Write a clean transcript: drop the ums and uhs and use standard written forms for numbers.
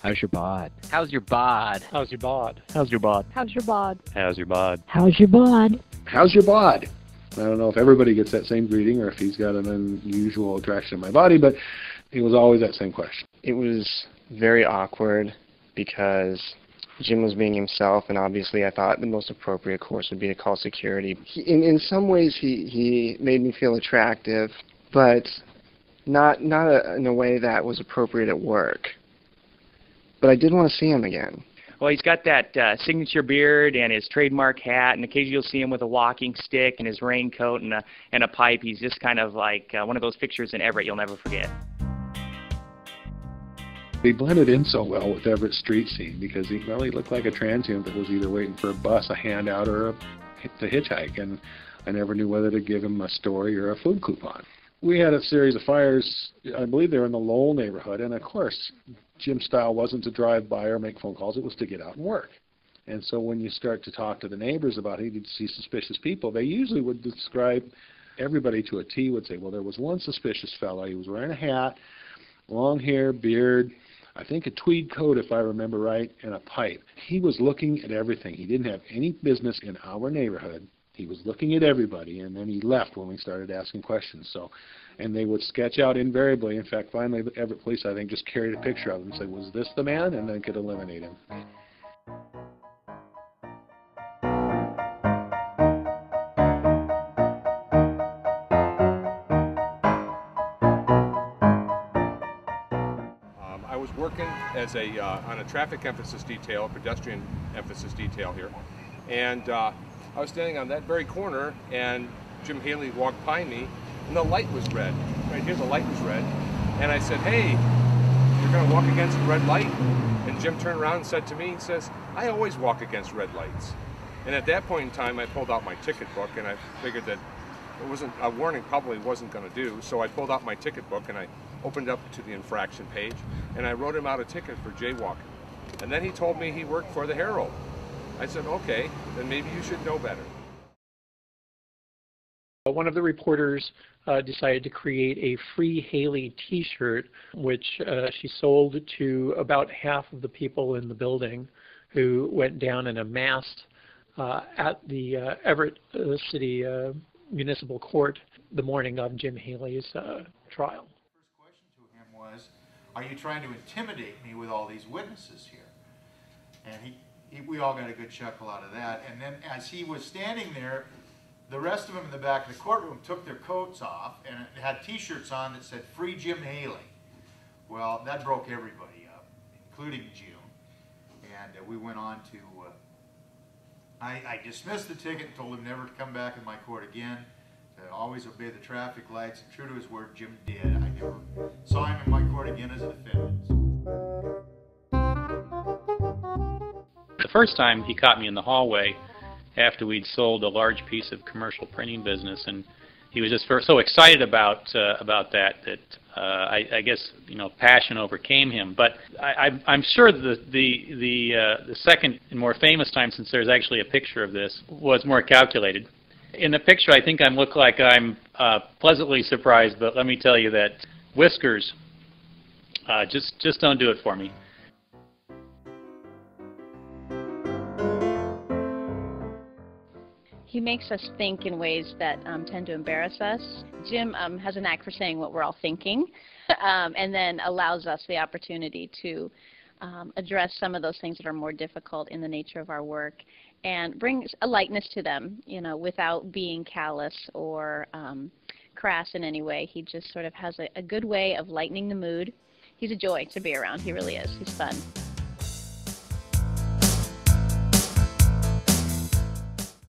How's your bod? How's your bod? How's your bod? How's your bod? How's your bod? How's your bod? How's your bod? How's your bod? I don't know if everybody gets that same greeting or if he's got an unusual attraction to my body, but it was always that same question. It was very awkward because Jim was being himself, and obviously I thought the most appropriate course would be to call security. In some ways he made me feel attractive, but not in a way that was appropriate at work. But I did want to see him again. Well, he's got that signature beard and his trademark hat, and occasionally you'll see him with a walking stick and his raincoat and a pipe. He's just kind of like one of those pictures in Everett you'll never forget. He blended in so well with Everett's street scene because he looked like a transient that was either waiting for a bus, a handout, or to hitchhike, and I never knew whether to give him a story or a food coupon. We had a series of fires, I believe they were in the Lowell neighborhood, and of course, Jim's style wasn't to drive by or make phone calls, it was to get out and work. And so when you start to talk to the neighbors about he did see suspicious people, they usually would describe everybody to a T, would say, well, there was one suspicious fellow, he was wearing a hat, long hair, beard, I think a tweed coat if I remember right, and a pipe. He was looking at everything. He didn't have any business in our neighborhood. He was looking at everybody, and then he left when we started asking questions. And they would sketch out invariably. In fact, finally, the Everett police, I think, just carried a picture of him and said, was this the man? And then could eliminate him. I was working as on a traffic emphasis detail, a pedestrian emphasis detail here, and I was standing on that very corner, and Jim Haley walked by me, and the light was red. Right here, the light was red. And I said, hey, you're going to walk against a red light? And Jim turned around and said to me, he says, I always walk against red lights. And at that point in time, I pulled out my ticket book, and I figured that a warning probably wasn't going to do, so I pulled out my ticket book, and I opened up to the infraction page, and I wrote him out a ticket for jaywalking. And then he told me he worked for the Herald. I said, okay, then maybe you should know better. One of the reporters decided to create a Free Haley t-shirt, which she sold to about half of the people in the building who went down and amassed at the Everett City Municipal Court the morning of Jim Haley's trial. The first question to him was, are you trying to intimidate me with all these witnesses here? And we all got a good chuckle out of that. And then as he was standing there, the rest of them in the back of the courtroom took their coats off and it had t-shirts on that said, Free Jim Haley. Well, that broke everybody up, including Jim. And we went on to, I dismissed the ticket and told him never to come back in my court again, to always obey the traffic lights. And true to his word, Jim did. I never saw him in my court again as a defendant. The first time he caught me in the hallway after we'd sold a large piece of commercial printing business, and he was just so excited about that I guess passion overcame him. But I'm sure the second and more famous time, since there's actually a picture of this, was more calculated. In the picture, I think I look like I'm pleasantly surprised, but let me tell you that whiskers just don't do it for me. He makes us think in ways that tend to embarrass us. Jim has a knack for saying what we're all thinking and then allows us the opportunity to address some of those things that are more difficult in the nature of our work and brings a lightness to them, without being callous or crass in any way. He just sort of has a good way of lightening the mood. He's a joy to be around. He really is. He's fun.